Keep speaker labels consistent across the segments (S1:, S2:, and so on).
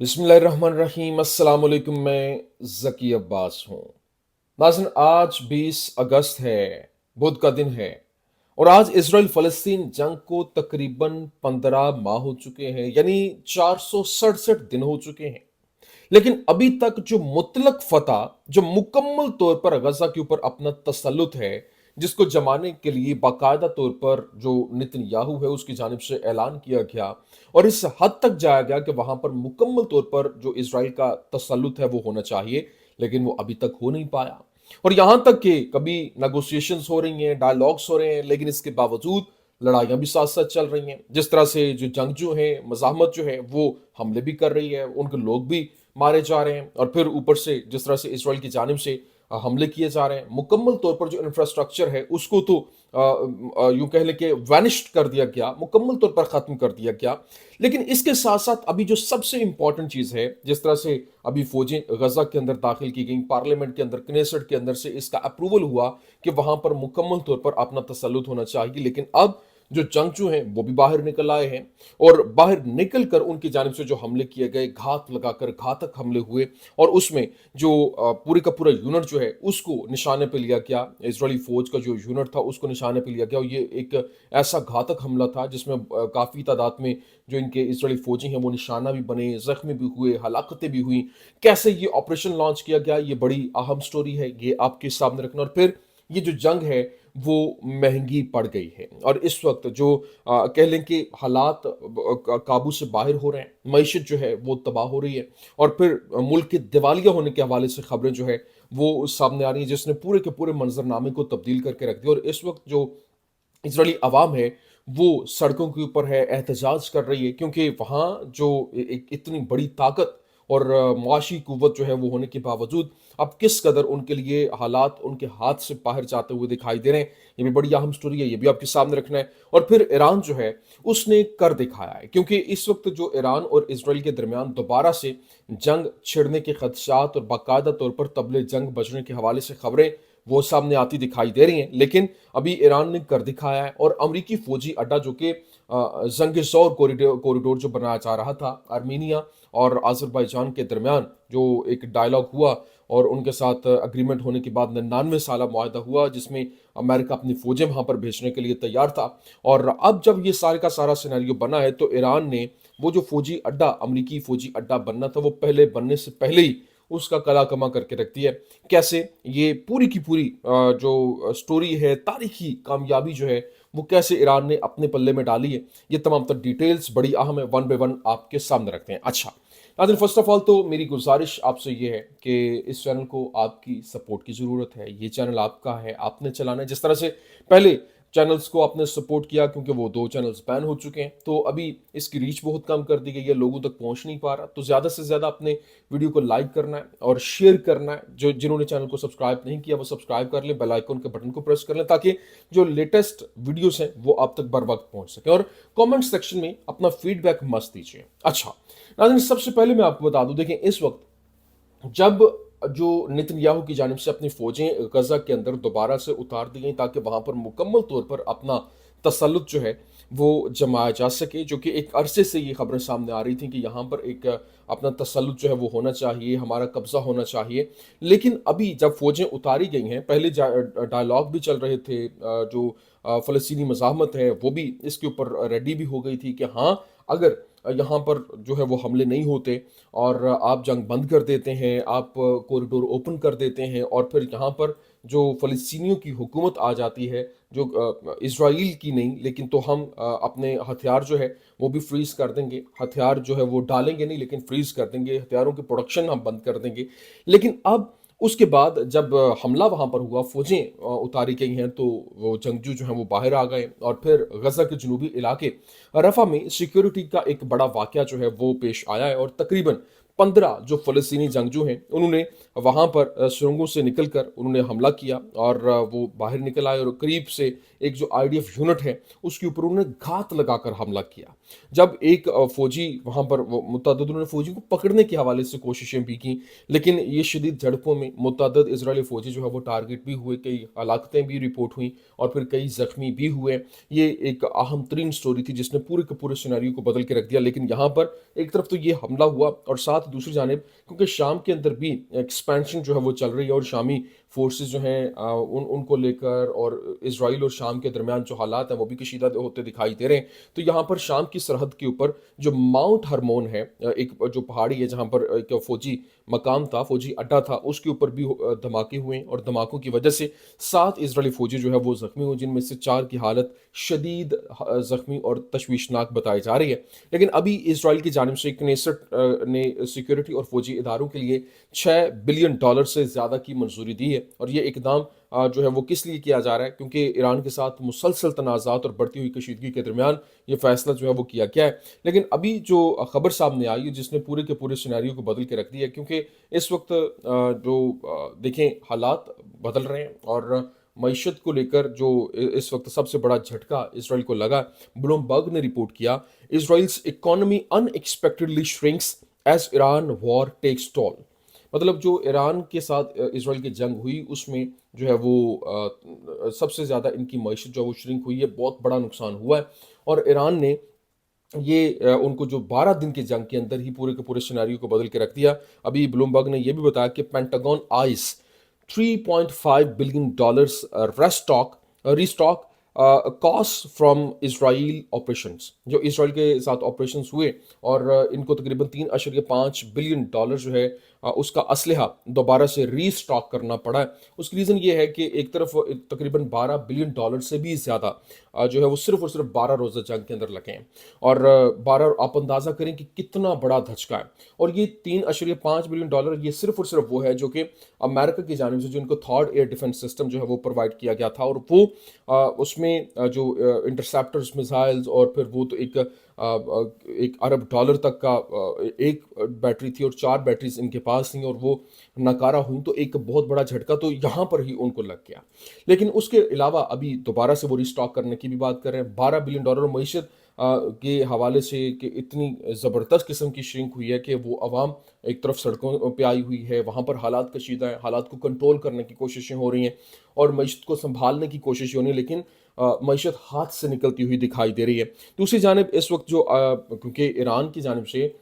S1: बिस्मिल्लाहिर्रहमानिर्रहीम अस्सलाम वालेकुम। मैं ज़की अब्बास हूँ। नाज़रीन, आज 20 अगस्त है, बुध का दिन है और आज इसराइल फ़लस्तीन जंग को तकरीबन 15 माह हो चुके हैं, यानी 467 दिन हो चुके हैं। लेकिन अभी तक जो मुतलक फतह, जो मुकम्मल तौर पर गजा के ऊपर अपना तसल्लुत है, जिसको जमाने के लिए बाकायदा तौर पर जो नेतन्याहू है उसकी जानिब से ऐलान किया गया और इस हद तक जाया गया कि वहां पर मुकम्मल तौर पर जो इसराइल का तसल्लुत है वो होना चाहिए, लेकिन वो अभी तक हो नहीं पाया। और यहां तक कि कभी नेगोशिएशंस हो रही हैं, डायलॉग्स हो रहे हैं, लेकिन इसके बावजूद लड़ाइयां भी साथ साथ चल रही हैं। जिस तरह से जो जंगजू हैं, मज़ाहमत जो है वो हमले भी कर रही है, उनके लोग भी मारे जा रहे हैं और फिर ऊपर से जिस तरह से इसराइल की जानिब से हमले किए जा रहे हैं, मुकम्मल तौर पर जो इंफ्रास्ट्रक्चर है उसको तो यूं कह लें कि वैनिश्ड कर दिया गया, मुकम्मल तौर पर ख़त्म कर दिया गया। लेकिन इसके साथ साथ अभी जो सबसे इंपॉर्टेंट चीज़ है, जिस तरह से अभी फौजें गजा के अंदर दाखिल की गई, पार्लियामेंट के अंदर, कनेसेट के अंदर से इसका अप्रूवल हुआ कि वहां पर मुकम्मल तौर पर अपना तसल्लुत होना चाहिए। लेकिन अब जो जंगजू हैं वो भी बाहर निकल आए हैं और बाहर निकल कर उनकी जानिब से जो हमले किए गए, घात लगाकर घातक हमले हुए और उसमें जो पूरे का पूरा यूनिट जो है उसको निशाने पे लिया गया। इजरायली फौज का जो यूनिट था उसको निशाने पे लिया गया और ये एक ऐसा घातक हमला था जिसमें काफ़ी तादाद में जो इनके इजरायली फौजी हैं वो निशाना भी बने, जख्मी भी हुए, हलाकतें भी हुई। कैसे ये ऑपरेशन लॉन्च किया गया, ये बड़ी अहम स्टोरी है, ये आपके सामने रखना। और फिर ये जो जंग है वो महंगी पड़ गई है और इस वक्त जो कह लें कि हालात काबू से बाहर हो रहे हैं, मईशत जो है वो तबाह हो रही है और फिर मुल्क के दिवालिया होने के हवाले से खबरें जो है वो सामने आ रही हैं, जिसने पूरे के पूरे मंजरनामे को तब्दील करके रख दिया। और इस वक्त जो इजरायली अवाम है वो सड़कों के ऊपर है, एहतजाज कर रही है, क्योंकि वहाँ जो एक इतनी बड़ी ताकत और मुआशी कुव्वत जो है वो होने के बावजूद अब किस कदर उनके लिए हालात उनके हाथ से बाहर जाते हुए दिखाई दे रहे हैं, ये भी बड़ी अहम स्टोरी है, ये भी आपके सामने रखना है। और फिर ईरान जो है उसने कर दिखाया है, क्योंकि इस वक्त जो ईरान और इसराइल के दरमियान दोबारा से जंग छिड़ने के खदशात और बाकायदा तौर पर तबले जंग बचने के हवाले से खबरें वो सामने आती दिखाई दे रही हैं। लेकिन अभी ईरान ने कर दिखाया है और अमरीकी फौजी अड्डा जो कि जंग सौर कॉरिडोर जो बनाया जा रहा था आर्मीनिया और आज़रबाईजान के दरमियान, जो एक डायलॉग हुआ और उनके साथ अग्रीमेंट होने के बाद 99 साला मुआहदा हुआ जिसमें अमेरिका अपनी फौजें वहां पर भेजने के लिए तैयार था। और अब जब ये सारे का सारा सिनेरियो बना है तो ईरान ने वो जो फौजी अड्डा, अमरीकी फौजी अड्डा बनना था, वो पहले बनने से पहले ही उसका कला कमा करके रख दिया है। कैसे ये पूरी की पूरी जो स्टोरी है, तारीखी कामयाबी जो है वो कैसे ईरान ने अपने पल्ले में डाली है, ये तमाम तर डिटेल्स बड़ी अहम है, वन बाय वन आपके सामने रखते हैं। अच्छा नाज़रीन, फर्स्ट ऑफ ऑल तो मेरी गुजारिश आपसे ये है कि इस चैनल को आपकी सपोर्ट की ज़रूरत है। ये चैनल आपका है, आपने चलाना है। जिस तरह से पहले चैनल्स को आपने सपोर्ट किया, क्योंकि वो 2 चैनल्स बैन हो चुके हैं तो अभी इसकी रीच बहुत कम कर दी गई है, लोगों तक पहुंच नहीं पा रहा। तो ज़्यादा से ज़्यादा अपने वीडियो को लाइक करना है और शेयर करना है। जो जिन्होंने चैनल को सब्सक्राइब नहीं किया वो सब्सक्राइब कर लें, बेल आइकन के बटन को प्रेस कर लें, ताकि जो लेटेस्ट वीडियोस हैं वो आप तक बर वक्त पहुंच सके। और कमेंट सेक्शन में अपना फीडबैक मस्त दीजिए। अच्छा नाज़रीन, सबसे पहले मैं आपको बता दूं, देखें इस वक्त जब जो नेतन्याहू की जानिब से अपनी फौजें गजा के अंदर दोबारा से उतार दी गई ताकि वहां पर मुकम्मल तौर पर अपना तसल्लुत जो है वो जमाया जा सके, जो कि एक अरसे से ये खबरें सामने आ रही थी कि यहाँ पर एक अपना तसल्लुत जो है वो होना चाहिए, हमारा कब्जा होना चाहिए। लेकिन अभी जब फौजें उतारी गई हैं, पहले डायलॉग भी चल रहे थे, जो फ़लस्तीनी मज़ाहमत है वो भी इसके ऊपर रेडी भी हो गई थी कि हाँ, अगर यहाँ पर जो है वो हमले नहीं होते और आप जंग बंद कर देते हैं, आप कॉरिडोर ओपन कर देते हैं और फिर यहाँ पर जो फ़लस्तीनियों की हुकूमत आ जाती है, जो इज़राइल की नहीं, लेकिन तो हम अपने हथियार जो है वो भी फ्रीज़ कर देंगे, हथियार जो है वो डालेंगे नहीं लेकिन फ्रीज़ कर देंगे, हथियारों की प्रोडक्शन हम बंद कर देंगे। लेकिन अब उसके बाद जब हमला वहाँ पर हुआ, फ़ौजें उतारी गई हैं, तो वो जंगजू जो हैं वो बाहर आ गए और फिर गज़ा के जनूबी इलाके रफ़ा में सिक्योरिटी का एक बड़ा वाक़या जो है वो पेश आया है और तकरीबन 15 جو फ़लस्तीनी जंगजू हैं, उन्होंने वहाँ पर सुरंगों से निकल कर उन्होंने हमला किया और वो बाहर निकल आए और करीब से एक जो आईडीएफ यूनिट है, उसके ऊपर उन्होंने घात लगाकर हमला किया। जब एक फ़ौजी वहाँ पर वो मुतअद्दिद उन्होंने फ़ौजी को पकड़ने के हवाले से कोशिशें भी की, लेकिन ये शदीद झड़पों में मुतअद्दिद इज़राइली फ़ौजी जो है वो टारगेट भी हुए, कई हलाकतें भी रिपोर्ट हुईं और फिर कई ज़ख्मी भी हुए। ये एक अहम तरीन स्टोरी थी जिसने पूरे के पूरे सिनेरियो को बदल के रख दिया। लेकिन यहाँ पर एक तरफ तो ये हमला हुआ और साथ दूसरी जानिब क्योंकि शाम के अंदर भी एक्सपेंशन जो है वो चल रही है और शामी फोर्सेस जो हैं उनको लेकर और इजराइल और शाम के दरमियान जो हालात हैं वो भी कशीदा होते दिखाई दे रहे हैं। तो यहाँ पर शाम की सरहद के ऊपर जो माउंट हरमोन है, एक जो पहाड़ी है जहाँ पर एक फौजी मकाम था, फौजी अड्डा था, उसके ऊपर भी धमाके हुए और धमाकों की वजह से 7 इजरायली फौजी जो है वो जख्मी हुए, जिनमें से 4 की हालत शदीद जख्मी और तशवीशनाक बताई जा रही है। लेकिन अभी इसराइल की जानिब से कनेसट ने सिक्योरिटी और फौजी इदारों के लिए $6 बिलियन से ज़्यादा की मंजूरी दी है और ये इकदाम जो है वो किस लिए किया जा रहा है, क्योंकि ईरान के साथ मुसलसल तनाज़ात और बढ़ती हुई कशीदगी के दरमियान ये फैसला जो है वो किया गया है। लेकिन अभी जो खबर सामने आई है जिसने पूरे के पूरे सिनेरियो को बदल के रख दिया है, क्योंकि इस वक्त देखें हालात बदल रहे हैं और मईशत को लेकर जो इस वक्त सबसे बड़ा झटका इसराइल को लगा। ब्लूमबर्ग ने रिपोर्ट किया, Israel's economy unexpectedly shrinks as Iran war takes toll. मतलब जो ईरान के साथ इसराइल की जंग हुई उसमें जो है वो सबसे ज़्यादा इनकी मईशत जो है वो श्रिंक हुई है, बहुत बड़ा नुकसान हुआ है। और ईरान ने ये उनको जो 12 दिन की जंग के अंदर ही पूरे के पूरे सिनेरियो को बदल के रख दिया। अभी ब्लूमबर्ग ने यह भी बताया कि pentagon ice $3.5 billion restock cost from Israel operations, जो इसराइल के साथ ऑपरेशंस हुए और इनको तकरीबन $3.5 बिलियन जो है उसका असलहा दोबारा से रीस्टॉक करना पड़ा है। उसकी रीज़न ये है कि एक तरफ तकरीबन $12 बिलियन से भी ज़्यादा जो है वो सिर्फ और सिर्फ 12 रोज़ा जंग के अंदर लगे हैं और 12 आप अंदाज़ा करें कि कितना बड़ा धचका है। और ये $3.5 बिलियन ये सिर्फ और सिर्फ वो है जो कि अमेरिका की जानिब से जो इनको थर्ड एयर डिफेंस सिस्टम जो है वो प्रोवाइड किया गया था और वो उसमें जो इंटरसेप्टर्स मिसाइल्स और फिर वो तो एक अरब डॉलर तक का एक बैटरी थी और 4 बैटरीज इनके पास थी और वो नाकारा हुई, तो एक बहुत बड़ा झटका तो यहाँ पर ही उनको लग गया। लेकिन उसके अलावा अभी दोबारा से वो रिस्टॉक करने की भी बात कर रहे हैं। $12 बिलियन मईशत के हवाले से कि इतनी ज़बरदस्त किस्म की श्रिंक हुई है कि वो अवाम एक तरफ सड़कों पे आई हुई है, वहाँ पर हालात कशीदा हैं, हालात को कंट्रोल करने की कोशिशें हो रही हैं और मईशत को संभालने की कोशिश हो रही है, लेकिन मईशत हाथ से निकलती हुई दिखाई दे रही है। दूसरी जानिब इस वक्त जो क्योंकि ईरान की जानिब से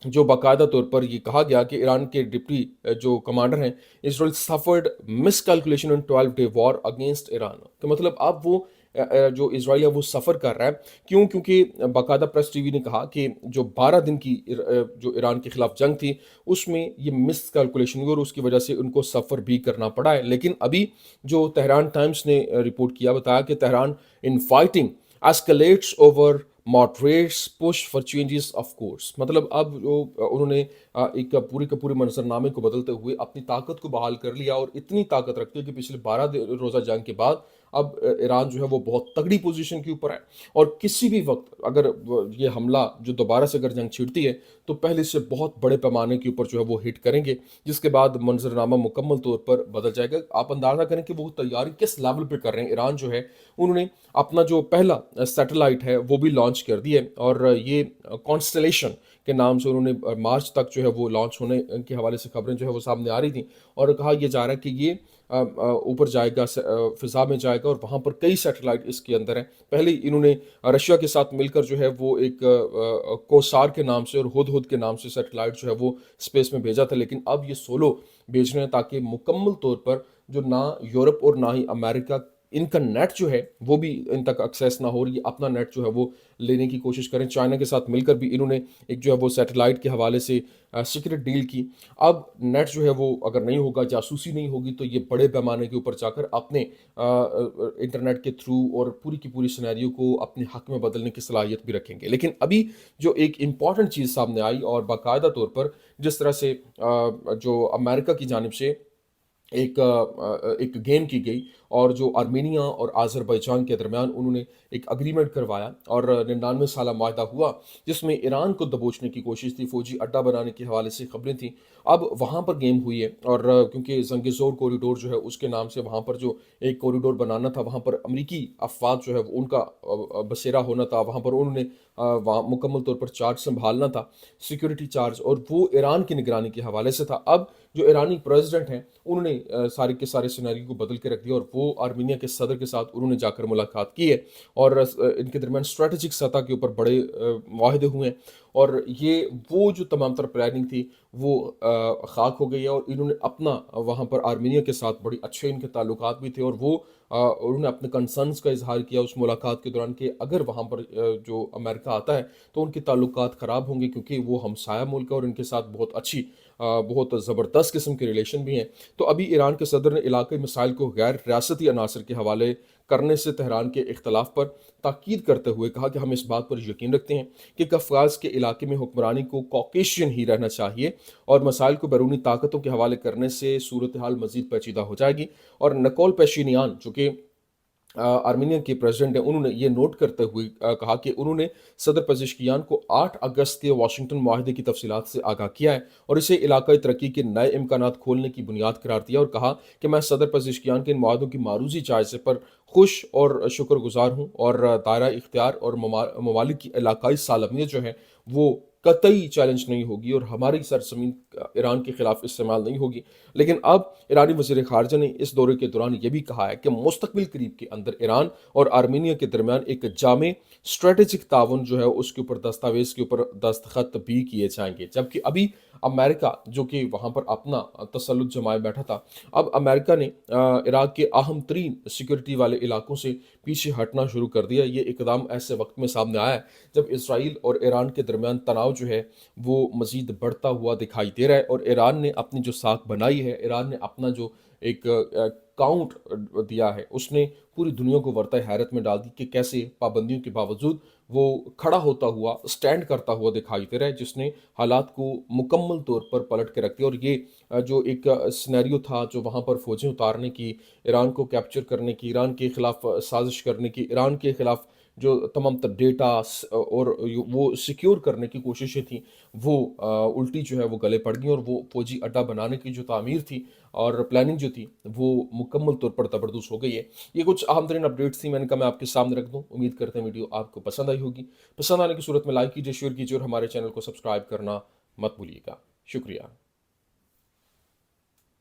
S1: जो बाकायदा तौर पर ये कहा गया कि ईरान के डिप्टी जो कमांडर हैं, इसराइल सफर्ड मिसकैलकुलेशन इन 12 डे वॉर अगेंस्ट ईरान, तो मतलब अब वो जो इसराइल है वो सफ़र कर रहा है। क्यों? क्योंकि बाकायदा प्रेस टीवी ने कहा कि जो 12 दिन की जो ईरान के खिलाफ जंग थी उसमें ये मिस कैलकुलेशन हुई और उसकी वजह से उनको सफ़र भी करना पड़ा है। लेकिन अभी जो तेहरान टाइम्स ने रिपोर्ट किया, बताया कि Tehran in fighting escalates over moderates push for changes of course. मतलब अब जो उन्होंने एक पूरे के पूरे मंजरनामे को बदलते हुए अपनी ताकत को बहाल कर लिया और इतनी ताकत रखते हैं कि पिछले 12 रोज़ा जंग के बाद अब ईरान जो है वो बहुत तगड़ी पोजीशन के ऊपर है और किसी भी वक्त अगर ये हमला जो दोबारा से अगर जंग छिड़ती है तो पहले से बहुत बड़े पैमाने के ऊपर जो है वो हिट करेंगे, जिसके बाद मंजरनामा मुकम्मल तौर पर बदल जाएगा। आप अंदाज़ा करें कि वो तैयारी किस लेवल पे कर रहे हैं। ईरान जो है उन्होंने अपना जो पहला सैटेलाइट है वो भी लॉन्च कर दिया है और ये कॉन्स्टलेशन के नाम से उन्होंने मार्च तक जो है वो लॉन्च होने के हवाले से खबरें जो है वो सामने आ रही थी और कहा यह जा रहा है कि ये ऊपर जाएगा, फिजा में जाएगा और वहाँ पर कई सैटेलाइट इसके अंदर हैं। पहले इन्होंने रशिया के साथ मिलकर जो है वो एक कोसार के नाम से और हुदहुद के नाम से सैटेलाइट जो है वो स्पेस में भेजा था, लेकिन अब ये सोलो भेज रहे हैं ताकि मुकम्मल तौर पर जो ना यूरोप और ना ही अमेरिका इनका नेट जो है वो भी इन तक एक्सेस ना हो रही है, अपना नेट जो है वो लेने की कोशिश करें। चाइना के साथ मिलकर भी इन्होंने एक जो है वो सैटेलाइट के हवाले से सीक्रेट डील की। अब नेट जो है वो अगर नहीं होगा, जासूसी नहीं होगी, तो ये बड़े पैमाने के ऊपर जाकर अपने इंटरनेट के थ्रू और पूरी की पूरी सिनेरियो को अपने हक में बदलने की सलाहियत भी रखेंगे। लेकिन अभी जो एक इम्पॉर्टेंट चीज़ सामने आई और बाकायदा तौर पर जिस तरह से जो अमेरिका की जानिब से एक गेम की गई اور جو آرمینیا اور آذربائیجان کے درمیان انہوں نے ایک اگریمنٹ کروایا اور 99 سالہ معاہدہ ہوا، جس میں ایران کو دبوچنے کی کوشش تھی، فوجی اڈہ بنانے کے حوالے سے خبریں تھیں۔ اب وہاں پر گیم ہوئی ہے، اور کیونکہ زنگ زور کوریڈور جو ہے اس کے نام سے وہاں پر جو ایک کوریڈور بنانا تھا، وہاں پر امریکی افواج جو ہے ان کا بسیرا ہونا تھا، وہاں پر انہوں نے وہاں مکمل طور پر چارج سنبھالنا تھا، سیکیورٹی چارج، اور وہ ایران کی نگرانی کے حوالے سے تھا۔ اب جو ایرانی پریزیڈنٹ ہیں انہوں نے سارے کے سارے سیناریو کو بدل کے رکھ دیا، اور وہ آرمینیا کے صدر کے ساتھ انہوں نے جا کر ملاقات کی ہے، اور ان کے درمیان اسٹریٹجک سطح کے اوپر بڑے معاہدے ہوئے ہیں، اور یہ وہ جو تمام تر پلاننگ تھی وہ خاک ہو گئی ہے، اور انہوں نے اپنا وہاں پر آرمینیا کے ساتھ بڑی اچھے ان کے تعلقات بھی تھے، اور وہ انہوں نے اپنے کنسرنس کا اظہار کیا اس ملاقات کے دوران کہ اگر وہاں پر جو امریکہ آتا ہے تو ان کے تعلقات خراب ہوں گے، کیونکہ وہ ہمسایہ ملک ہے اور ان کے ساتھ بہت اچھی بہت زبردست قسم کے ریلیشن بھی ہیں۔ تو ابھی ایران کے صدر نے علاقائی مسائل کو غیر ریاستی عناصر کے حوالے کرنے سے تہران کے اختلاف پر تاکید کرتے ہوئے کہا کہ ہم اس بات پر یقین رکھتے ہیں کہ قفقاز کے علاقے میں حکمرانی کو کوکیشین ہی رہنا چاہیے، اور مسائل کو بیرونی طاقتوں کے حوالے کرنے سے صورتحال مزید پیچیدہ ہو جائے گی۔ اور نکول پیشینیان جو کہ آرمینیا کے پریزیڈنٹ ہیں، انہوں نے یہ نوٹ کرتے ہوئے کہا کہ انہوں نے صدر پزشکیان کو 8 اگست کے واشنگٹن معاہدے کی تفصیلات سے آگاہ کیا ہے، اور اسے علاقائی ترقی کے نئے امکانات کھولنے کی بنیاد قرار دیا، اور کہا کہ میں صدر پزشکیان کے ان معاہدوں کی معروضی جائزے پر خوش اور شکر گزار ہوں، اور دائرہ اختیار اور ممالک کی علاقائی سالمیت جو ہے وہ قطعی چیلنج نہیں ہوگی، اور ہماری سرزمین ایران کے خلاف استعمال نہیں ہوگی۔ لیکن اب ایرانی وزیر خارجہ نے اس دورے کے دوران یہ بھی کہا ہے کہ مستقبل قریب کے اندر ایران اور آرمینیا کے درمیان ایک جامع اسٹریٹجک تعاون جو ہے اس کے اوپر دستاویز کے اوپر دستخط بھی کیے جائیں گے، جبکہ ابھی امریکہ جو کہ وہاں پر اپنا تسلط جمائے بیٹھا تھا، اب امریکہ نے عراق کے اہم ترین سیکورٹی والے علاقوں سے پیچھے ہٹنا شروع کر دیا۔ یہ اقدام ایسے وقت میں سامنے آیا ہے جب اسرائیل اور ایران کے درمیان تناؤ جو ہے وہ مزید بڑھتا ہوا دکھائی دے رہا ہے، اور ایران نے اپنی جو ساکھ بنائی ہے، ایران نے اپنا جو ایک کاؤنٹ دیا ہے، اس نے پوری دنیا کو ورطۂ حیرت میں ڈال دی کہ کیسے پابندیوں کے باوجود وہ کھڑا ہوتا ہوا، سٹینڈ کرتا ہوا دکھائی دے رہا ہے، جس نے حالات کو مکمل طور پر پلٹ کے رکھ دیا۔ اور یہ جو ایک سینیریو تھا جو وہاں پر فوجیں اتارنے کی، ایران کو کیپچر کرنے کی، ایران کے خلاف سازش کرنے کی، ایران کے خلاف جو تمام تر ڈیٹا اور وہ سیکیور کرنے کی کوششیں تھیں، وہ الٹی جو ہے وہ گلے پڑ گئیں، اور وہ فوجی اڈہ بنانے کی جو تعمیر تھی اور پلاننگ جو تھی وہ مکمل طور پر تبردست ہو گئی ہے۔ یہ کچھ اہم ترین اپڈیٹس تھیں، میں نے کہا میں آپ کے سامنے رکھ دوں۔ امید کرتے ہیں ویڈیو آپ کو پسند آئی ہوگی، پسند آنے کی صورت میں لائک کیجیے، شیئر کیجیے، اور ہمارے چینل کو سبسکرائب کرنا مت بھولیے گا۔ شکریہ۔